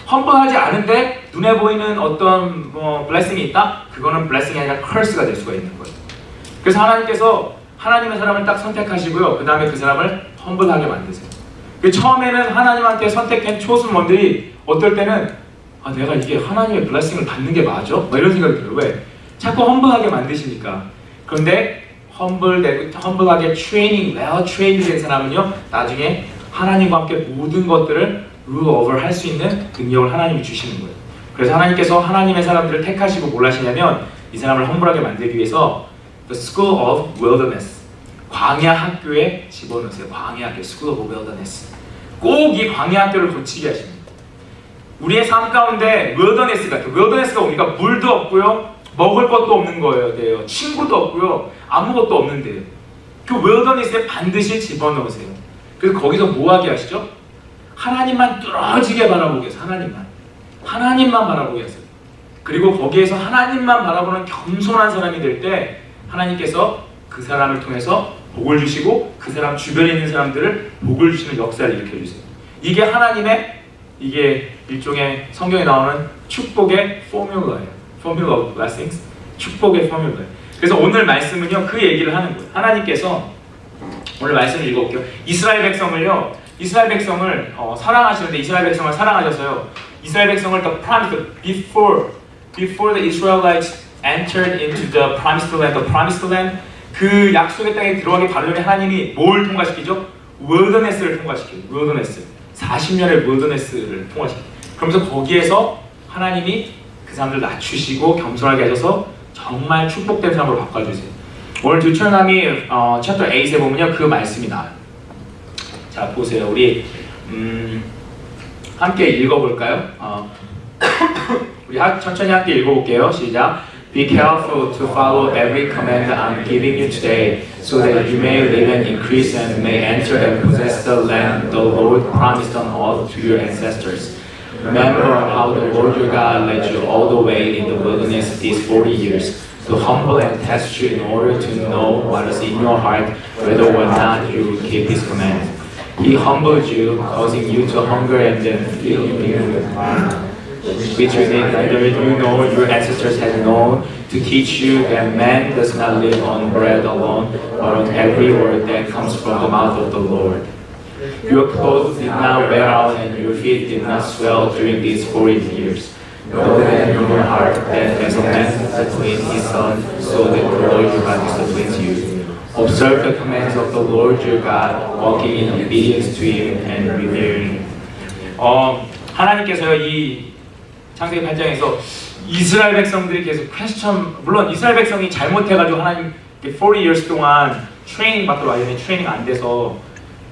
humble하지 않은데 눈에 보이는 어떤 blessing이 있다? 그거는 blessing이 아니라 curse가 될 수가 있는 거예요. 그래서 하나님께서 하나님의 사람을 딱 선택하시고요. 그 다음에 그 사람을 humble하게 만드세요. 처음에는 하나님한테 선택한 초순원들이 어떨 때는 내가 이게 하나님의 blessing을 받는 게 맞아? 이런 생각이 들어요. 왜? 자꾸 humble하게 만드시니까. 그런데 humble하게 well trained 된 사람은요, 나중에 하나님과 함께 모든 것들을 rule over 할 수 있는 능력을 하나님이 주시는 거예요. 그래서 하나님께서 하나님의 사람들을 택하시고 뭘 하시냐면 이 사람을 humble하게 만들기 위해서 the school of wilderness, 광야 학교에 집어넣으세요. 광야 학교, school of wilderness. 꼭 이 광야 학교를 거치게 하십니다. 우리의 삶 가운데 wilderness가 뭡니까? 물도 없고요, 먹을 것도 없는 거예요. 친구도 없고요, 아무것도 없는데요. 그 wilderness에 반드시 집어넣으세요. 그래서 거기서 뭐 하게 하시죠? 하나님만 뚫어지게 바라보게 해서 하나님만 바라보게 하세요. 그리고 거기에서 하나님만 바라보는 겸손한 사람이 될 때 하나님께서 그 사람을 통해서 복을 주시고 그 사람 주변에 있는 사람들을 복을 주시는 역사를 일으켜주세요. 이게 하나님의, 이게 일종의 성경에 나오는 축복의 포뮬러예요. Formula of blessings, 축복의 포뮬러예요. 그래서 오늘 말씀은요, 그 얘기를 하는 거예요. 하나님께서 오늘 말씀을 읽어볼게요. 이스라엘 백성을 사랑하시는데 이스라엘 백성을 사랑하셔서요, 이스라엘 백성을 before the Israelites entered into the promised land, 그 약속의 땅에 들어가기 바로 전에 하나님이 뭘 통과시키죠? wilderness를 통과시켜요. wilderness, 40년의 wilderness를 통과시켜요. 그러면서 거기에서 하나님이 그 사람들 낮추시고 겸손하게 하셔서 정말 축복된 사람으로 바꿔주세요. 오늘 두처남이 챕터 8에 보면요 그 말씀이 나와요. 자 보세요. 우리 함께 읽어볼까요? 우리 천천히 함께 읽어볼게요. 시작. Be careful to follow every command I'm giving you today, so that you may live and increase and may enter and possess the land the Lord promised on oath to your ancestors. Remember how the Lord your God led you all the way in the wilderness these 40 years, to humble and test you in order to know what is in your heart, whether or not you will keep His command. He humbled you, causing you to hunger and then fill you with manna, which you did neither you nor your ancestors had known, to teach you that man does not live on bread alone, but on every word that comes from the mouth of the Lord. Your clothes did not wear out and your feet did not swell during these 40 years. Know that in your heart that as a man disciplines his son, so that the Lord your God disciplines you. Observe the commands of the Lord your God, walking in obedience to Him and revering Him. 하나님께서요 이 창세기 8장에서 이스라엘 백성들이 계속 퀘스천, 물론 이스라엘 백성이 잘못해가지고 하나님 40 years 동안 트레이닝 받도록 하더니 트레이닝 안 돼서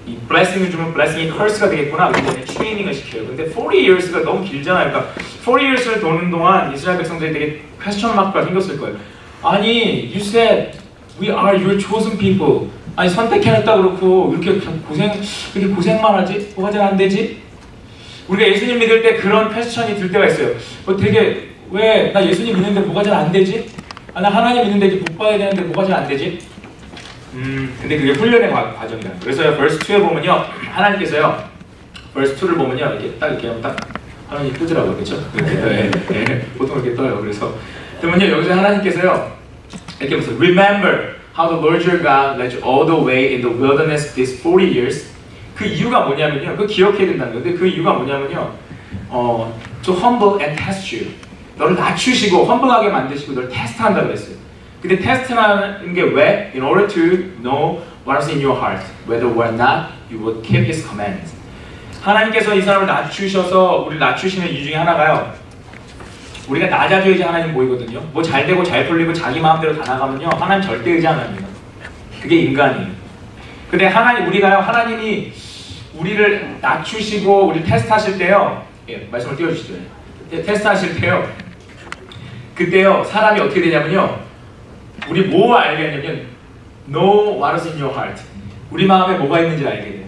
이 블레싱을 주면 블레싱이 컬스가 되겠구나 그랬더니 트레이닝을 시켜요. 근데 40 years가 너무 길잖아요. 그러니까 40 years를 도는 동안 이스라엘 백성들이 되게 퀘스천 마크가 생겼을 거예요. 아니 you said we are your chosen people. 아니 선택해냈다 그렇고 이렇게 고생만 하지? 뭐가 잘 안 되지? 우리가 예수님 믿을 때 그런 퀘스천이 들 때가 있어요. 되게 왜 나 예수님 믿는데 뭐가 잘 안 되지? 아, 나 하나님 믿는데 이제 복 봐야 되는데 뭐가 잘 안 되지? 근데 그게 훈련의 과정이다. 그래서요, verse 2에 보면요, 하나님께서요, verse 2를 보면요, 이렇게 하면 딱 하나님이 뜨더라고요, 그렇죠? 이렇게 보통 이렇게 떠요. 그래서 그러면요, 여기서 하나님께서요, 이렇게 보세요. Remember how the Lord your God led you all the way in the wilderness these 40 years. 그 이유가 뭐냐면요, 그거 기억해야 된다는 건데 그 이유가 뭐냐면요, to humble and test you. 너를 낮추시고 험블하게 만드시고 너를 테스트한다 그랬어요. 근데 테스트라는 게 왜? In order to know what is in your heart, whether or not you will keep His commands. 하나님께서 이 사람을 낮추셔서 우리를 낮추시는 이유 중에 하나가요. 우리가 낮아져야지 하나님 보이거든요. 뭐 잘 되고 잘 풀리고 자기 마음대로 다 나가면요, 하나님 절대 의지 안 합니다. 그게 인간이에요. 근데 우리가요, 하나님이 우리를 낮추시고 우리 테스트하실 때요, 말씀을 띄워주시죠. 테스트하실 때요, 그때요 사람이 어떻게 되냐면요, 우리 뭐 알겠냐면 know what is in your heart. 우리 마음에 뭐가 있는지 알게 돼요.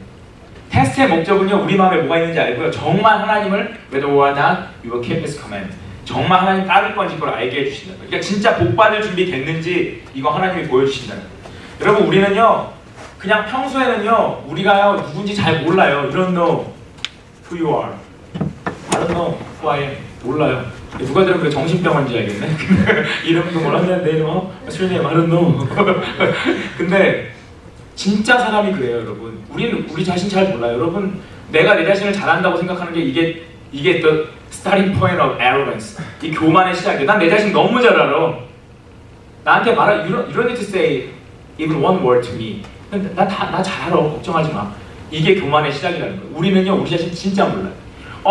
테스트의 목적은요, 우리 마음에 뭐가 있는지 알고요, 정말 하나님을 whether or not you will keep His command, 정말 하나님 따를 건지 그걸 알게 해주신다. 그러니까 진짜 복 받을 준비 됐는지 이거 하나님이 보여주신다는 거예요. 여러분, 우리는요 그냥 평소에는요 우리가요 누군지 잘 몰라요. You don't know who you are. I don't know who I am. 몰라요. 누가 들으면 그 정신병원인지 알겠네. 이름도 몰랐는데 내 이름 술네임 I don't know. 근데 진짜 사람이 그래요, 여러분. 우리는 우리 자신 잘 몰라요. 여러분, 내가 내 자신을 잘한다고 생각하는 게 이게 the starting point of arrogance. 이 교만의 시작이에요. 난 내 자신 너무 잘 알아. 나한테 말할 you don't need to say even one word to me. 나 잘 알아. 걱정하지 마. 이게 교만의 시작이라는 거예요. 우리는요 우리 자신 진짜 몰라요.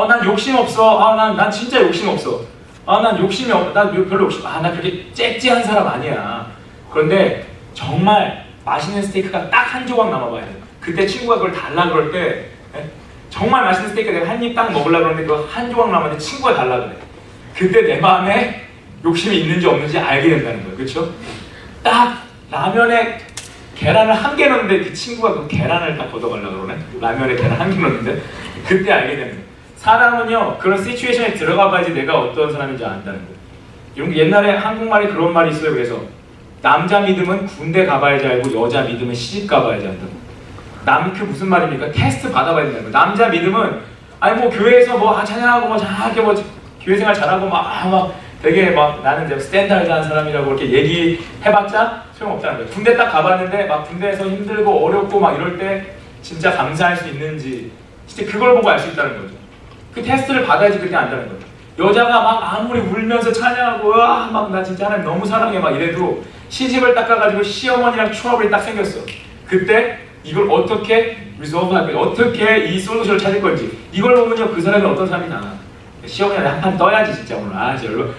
난 욕심 없어. 난 진짜 욕심 없어. 난 욕심이 없어. 난 별로 욕심. 나 그렇게 째째한 사람 아니야. 그런데 정말 맛있는 스테이크가 딱 한 조각 남아봐야 돼. 그때 친구가 그걸 달라 그럴 때, 정말 맛있는 스테이크 내가 한 입 딱 먹으려고 그러는데 그거 한 조각 남았는데 친구가 달라 그래. 그때 내 마음에 욕심이 있는지 없는지 알게 된다는 거예요. 그렇죠? 딱 라면에 계란을 한 개 넣는데 그 친구가 그 계란을 딱 걷어가려고 그러네. 라면에 계란 한 개 넣는데 그때 알게 되는 거예요. 사람은요 그런 시츄에이션에 들어가 봐야지 내가 어떤 사람인지 안다는 거예요. 옛날에 한국말에 그런 말이 있어요. 그래서 남자 믿음은 군대 가봐야지 알고 여자 믿음은 시집 가봐야지 안다고. 그 무슨 말입니까? 테스트 받아봐야 된다는 거예요. 남자 믿음은 아니 뭐 교회에서 뭐 찬양하고 뭐 잘하게 뭐 교회 생활 잘하고 막 되게 막 나는 이제 스탠다드한 사람이라고 이렇게 얘기해봤자 소용없다는 거예요. 군대 딱 가봤는데 막 군대에서 힘들고 어렵고 막 이럴 때 진짜 감사할 수 있는지 진짜 그걸 보고 알 수 있다는 거죠. 그 테스트를 받아야지 그때 안다는 거예요. 여자가 막 아무리 울면서 찬양하고 막 나 진짜 하나님 너무 사랑해 막 이래도 시집을 딱 가가지고 시어머니랑 트러블이 딱 생겼어. 그때 이걸 어떻게 리solve 할 건지, 어떻게 이 솔루션을 찾을 건지 이걸 보면요 그 사람이 어떤 사람인지 알아. 시어머니한테 한 판 떠야지 진짜 오늘. 진짜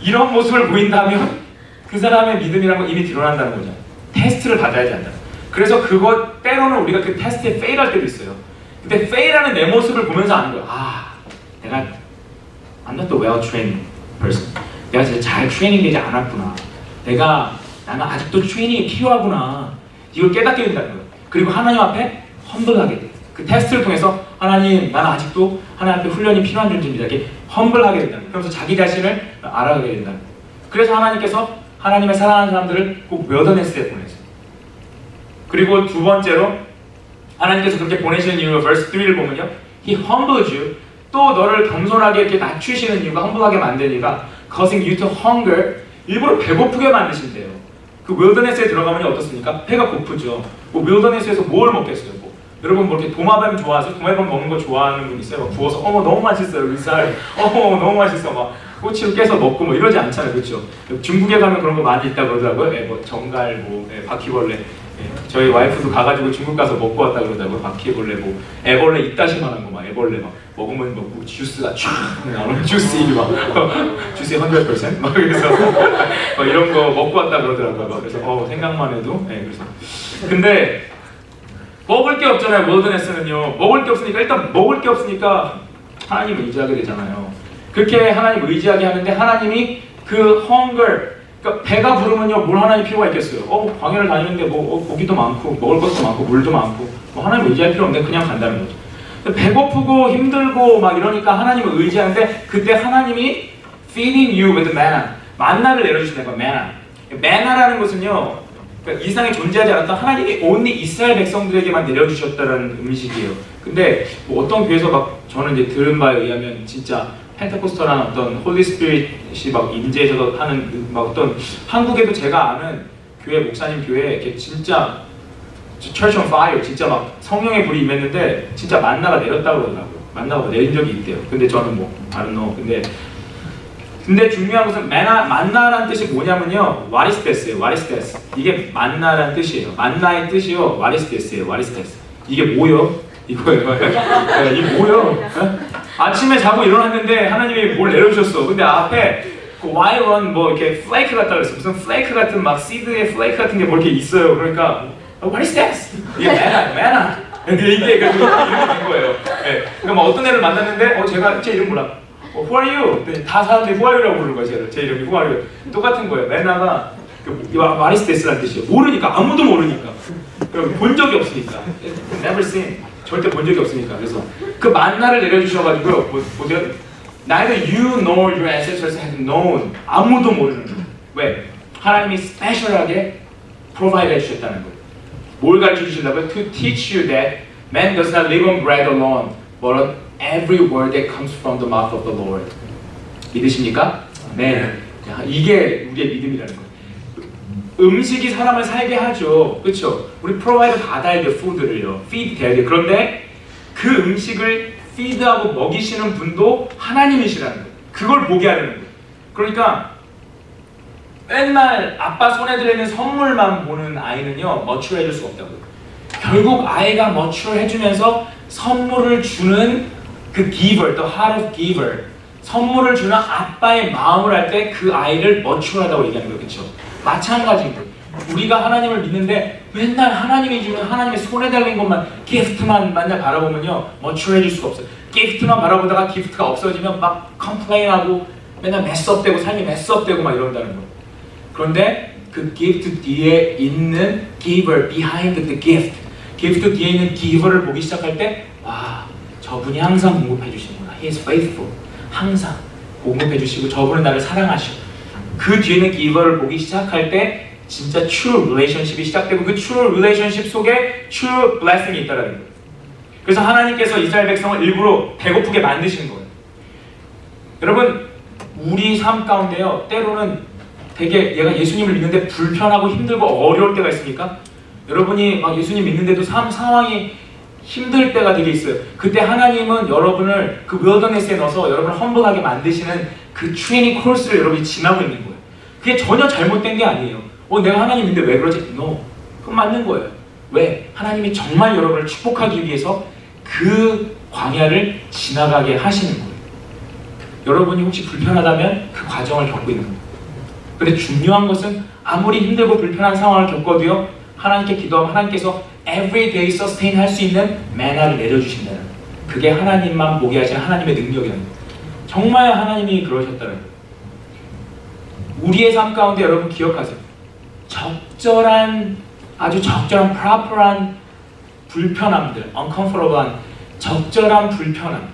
이런 모습을 보인다면 그 사람의 믿음이란 건 이미 드러난다는 거죠. 테스트를 받아야지 한다. 그래서 그거 때로는 우리가 그 테스트에 페일할 때도 있어요. 근데 페일하는 내 모습을 보면서 아는 거야. 아, 내가 I'm not the well trained person. 내가 진짜 잘 트레이닝되지 않았구나. 나는 아직도 트레이닝이 필요하구나. 이걸 깨닫게 된다는 거예요. 그리고 하나님 앞에 험블하게 돼. 그 테스트를 통해서 하나님, 나는 아직도 하나님 앞에 훈련이 필요한 존재입니다. 이렇게 험블하게 된다는 거예요. 그러면서 자기 자신을 알아가게 된다는 거예요. 그래서 하나님께서 하나님의 사랑하는 사람들을 꼭 웨더네스에 보내세요. 그리고 두 번째로 하나님께서 그렇게 보내시는 이유가 verse 3를 보면요, He humbled you. 또 너를 겸손하게 이렇게 낮추시는 이유가, 험블하게 만드는 이유가 causing you to hunger. 일부러 배고프게 만드신대요. 그 윌더네스에 들어가면 어떻습니까? 배가 고프죠. 뭐 윌더네스에서 뭘 먹겠어요? 여러분 뭐 이렇게 도마뱀 좋아하세요? 도마뱀 먹는 거 좋아하는 분 있어요? 막 구워서 어머 너무 맛있어요 윗살, 어머 너무 맛있어, 막 꼬치를 깨서 먹고 뭐 이러지 않잖아요, 그렇죠? 중국에 가면 그런 거 많이 있다 그러더라고요. 뭐 정갈, 뭐 바퀴벌레. 저희 와이프도 가가지고 중국 가서 먹고 왔다 그러더라고요. 바퀴벌레, 뭐 애벌레 이따시만한 거, 막 애벌레 막 먹으면 뭐 주스가 쫙 나오는 주스 이게 막 주스의 100% 막 그래서 막 이런 거 먹고 왔다 그러더라고요. 그래서 생각만 해도 그래서 근데 먹을 게 없잖아요. 월드네스는요. 먹을 게 없으니까 일단 먹을 게 없으니까 하나님을 의지하게 되잖아요. 그렇게 하나님 의지하게 하는데 하나님이 그 hunger, 그러니까 배가 부르면요 뭘 하나님 필요가 있겠어요. 광야를 다니는데 뭐 고기도 많고 먹을 것도 많고 물도 많고 뭐 하나님 의지할 필요 없는데 그냥 간다는 거죠. 배고프고 힘들고 막 이러니까 하나님을 의지하는데 그때 하나님이 feeding you with manna, 만나를 내려주신다는 거예요. manna라는 것은요, 그러니까 이상에 존재하지 않았던 하나님이 only 이스라엘 백성들에게만 내려주셨다는 음식이에요. 근데 뭐 어떤 교회에서 막 저는 이제 들은 바에 의하면 진짜 펜테코스터라는 어떤 홀리 스피릿이 막 임재해서 하는 막 어떤 한국에도 제가 아는 교회 목사님 교회에 이렇게 진짜 Church on Fire, 진짜 막 성령의 불이 임했는데 진짜 만나가 내렸다고 그러더라고요. 만나가 내린 적이 있대요. 근데 저는 뭐 I don't know. 근데 중요한 것은 만나라는 뜻이 뭐냐면요, what is this예요. what is this? 이게 만나라는 뜻이에요. 만나의 뜻이요, what is this예요. what is this? 이게 뭐요? 이거예요. 이게 뭐요? 아침에 자고 일어났는데 하나님이 뭘 내려주셨어. 근데 앞에 그 Yron 뭐 이렇게 플레이크 같다 그랬어. 무슨 플레이크 같은 막 시드의 플레이크 같은 게 뭐 이렇게 있어요. 그러니까 what is this? 이게 manna. 이게 이렇게 된 거예요. 그러니까 뭐 어떤 애를 만났는데 제가 제 이름 몰라. Who are you? 다 사람들이 Who are you라고 부르는 거예요. 제 이름이 Who are you? 똑같은 거예요. 맨나가 what is this라는 뜻이에요. 모르니까, 아무도 모르니까, 본 적이 없으니까, never seen, 절대 본 적이 없으니까. 그래서 그 만나를 내려주셔가지고요. 보세요. Neither you nor your ancestors have known. 아무도 모르는 거예요. 왜? 하나님이 스페셜하게 provide 해주셨다는 거예요. 뭘 가르쳐 주시려고요? To teach you that man does not live on bread alone, but on every word that comes from the mouth of the Lord. 믿으십니까? 네. 이게 우리의 믿음이라는 거예요. 음식이 사람을 살게 하죠. 그렇죠? 우리 프로바이더 받아야 돼요. 푸드를요. feed 돼야 돼요. 그런데 그 음식을 feed하고 먹이시는 분도 하나님이시라는 거예요. 그걸 보게 하려는 거예요. 그러니까 맨날 아빠 손에 들어있는 선물만 보는 아이는요, 머추어해줄 수가 없다고요. 결국 아이가 머추어해주면서 선물을 주는 그 giver, the heart of giver, 선물을 주는 아빠의 마음을 할 때 그 아이를 머추어하다고 얘기하는 거예요. 그렇죠? 마찬가지인 거예요. 우리가 하나님을 믿는데 맨날 하나님이 주는 하나님의 손에 달린 것만, 기프트만 맨날 바라보면요, 머추어해줄 수가 없어요. 기프트만 바라보다가 기프트가 없어지면 막 컴플레인하고 맨날 메스업되고 삶이 메스업되고 막 이런다는 거예요. 그런데 그 기프트 뒤에 있는 giver, behind the gift, 기프트 뒤에 있는 giver를 보기 시작할 때 저분이 항상 공급해 주시는구나. He is faithful. 항상 공급해 주시고 저분은 나를 사랑하시고, 그 뒤에 있는 giver를 보기 시작할 때 진짜 true relationship이 시작되고 그 true relationship 속에 true blessing이 있다라는 거예요. 그래서 하나님께서 이스라엘 백성을 일부러 배고프게 만드시는 거예요. 여러분, 우리 삶 가운데요, 때로는 되게 얘가 예수님을 믿는데 불편하고 힘들고 어려울 때가 있습니까? 여러분이 막 예수님 믿는데도 상황이 힘들 때가 되게 있어요. 그때 하나님은 여러분을 그 윌더네스에 넣어서 여러분을 험블하게 만드시는 그 트레이닝 코스를 여러분이 지나고 있는 거예요. 그게 전혀 잘못된 게 아니에요. 내가 하나님 믿는데 왜 그러지? No. 그건 맞는 거예요. 왜? 하나님이 정말 여러분을 축복하기 위해서 그 광야를 지나가게 하시는 거예요. 여러분이 혹시 불편하다면 그 과정을 겪고 있는 거예요. 근데 중요한 것은 아무리 힘들고 불편한 상황을 겪어도요, 하나님께 기도하면 하나님께서 everyday sustain 할 수 있는 매나를 내려주신다는 거예요. 그게 하나님만 보게 하신 하나님의 능력이라는 거예요. 정말 하나님이 그러셨다는 거예요. 우리의 삶 가운데 여러분 기억하세요. 적절한, 아주 적절한 proper한 불편함들, uncomfortable한 적절한 불편함,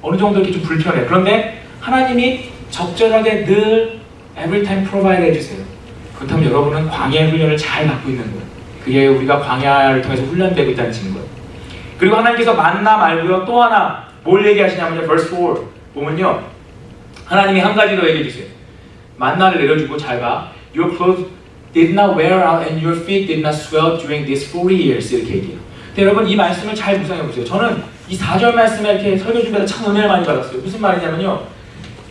어느 정도 이렇게 좀 불편해요. 그런데 하나님이 적절하게 늘 every time provide 해주세요. 그렇다면 여러분은 광야 훈련을 잘 받고 있는 거예요. 그게 우리가 광야를 통해서 훈련되고 있다는 증거예요. 그리고 하나님께서 만나 말고요, 또 하나 뭘 얘기하시냐면요, verse 4 보면요, 하나님이 한 가지 더 얘기해 주세요. 만나를 내려주고 잘 봐. Your clothes did not wear out and your feet did not swell during these 40 years 이렇게 얘기해요. 근데 여러분 이 말씀을 잘 묵상해 보세요. 저는 이 4절 말씀에 이렇게 설교 준비하다 참 은혜를 많이 받았어요. 무슨 말이냐면요,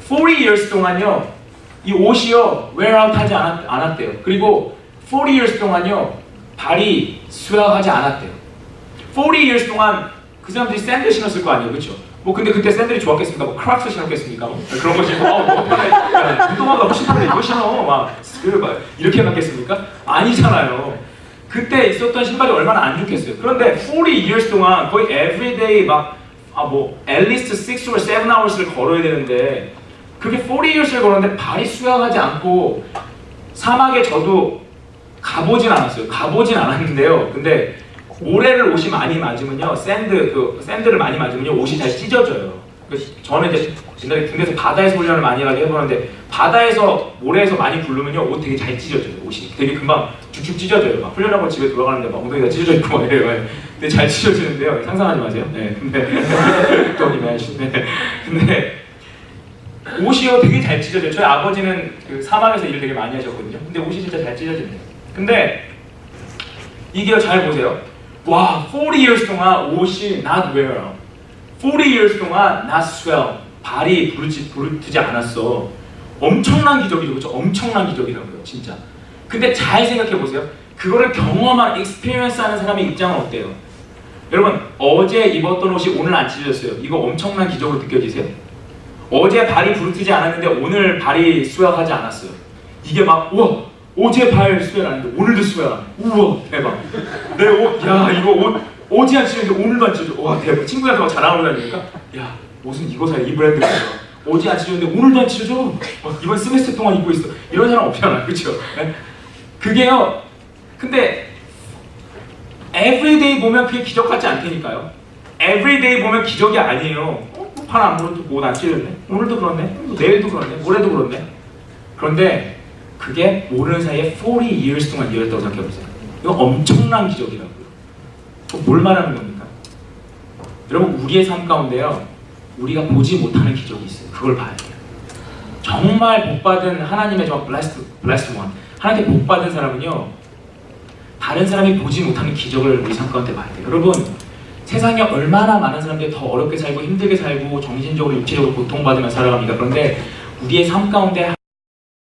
40 years 동안요, 이 옷이요 wear out 하지 않았대요. 그리고 40 years 동안요 발이 swell하지 않았대요. 40 years 동안 그 사람들이 샌들 신었을 거 아니에요, 그렇죠? 뭐 근데 그때 샌들이 좋았겠습니까? 뭐 크락스 신었겠습니까? 뭐 그런 거 신고 운동화가 훨씬 편해 이거 신어 막 이렇게 해놨겠습니까? 아니잖아요. 그때 있었던 신발이 얼마나 안 좋겠어요. 그런데 40 years 동안 거의 everyday 막 at least 6 or 7 hours를 걸어야 되는데 그렇게 40 years를 걸었는데 발이 수영하지 않고 사막에 저도 가보진 않았어요. 가보진 않았는데요. 근데 모래를 옷이 많이 맞으면요, 샌드를 많이 맞으면요, 옷이 잘 찢어져요. 그래서 저는 이제 옛날에 군대에서 바다에서 훈련을 많이 하게 해보는데 바다에서 모래에서 많이 굴르면요, 옷 되게 잘 찢어져요. 옷이 되게 금방 쭉쭉 찢어져요. 막 훈련하고 집에 돌아가는데 막 엉덩이가 찢어져 있고 막 이래요. 근데 잘 찢어지는데요. 상상하지 마세요. 네, 근데 근데 옷이요 되게 잘 찢어져요. 저희 아버지는 그 사막에서 일을 되게 많이 하셨거든요. 근데 옷이 진짜 잘 찢어진대요. 근데 이게요, 잘 보세요. 와, 40 years 동안 옷이 not wear out. 40 years 동안 not swell. 발이 부르트지 않았어. 엄청난 기적이죠, 그렇죠? 엄청난 기적이라고요, 진짜. 근데 잘 생각해 보세요. 그거를 경험한, experience하는 사람의 입장은 어때요? 여러분, 어제 입었던 옷이 오늘 안 찢어졌어요. 이거 엄청난 기적으로 느껴지세요? 어제 발이 부르트지 않았는데 오늘 발이 수혈하지 않았어요. 이게 막 우와, 어제 발 수혈 안 했는데 오늘도 수혈. 우와, 대박. 내 옷, 야 이거 옷 어제 안 찢었는데 오늘도 안 찢어져. 와, 대박. 친구들한테 막 자랑하고 다니니까 야 옷은 이거 사, 이 브랜드 거야. 어제 안 찢었는데 오늘도 안 찢어져. 이번 세메스터 동안 입고 있어. 이런 사람 없잖아, 그렇죠? 그게요. 근데 everyday 보면 그게 기적 같지 않다니까요. everyday 보면 기적이 아니에요. 판 안 물어도 옷 안 찢었네. 오늘도 그렇네. 내일도 그렇네. 모레도 그렇네. 그런데 그게 모르는 사이에 40 years 동안 이어졌다고 생각해보세요. 이거 엄청난 기적이라고요. 뭘 말하는 겁니까? 여러분, 우리의 삶 가운데요, 우리가 보지 못하는 기적이 있어요. 그걸 봐야 돼요. 정말 복받은 하나님의 정말 blessed one, 하나님께 복받은 사람은요, 다른 사람이 보지 못하는 기적을 우리 삶 가운데 봐야 돼요. 여러분, 세상에 얼마나 많은 사람들이 더 어렵게 살고 힘들게 살고 정신적으로 육체적으로 고통받으며 살아갑니까? 그런데 우리의 삶 가운데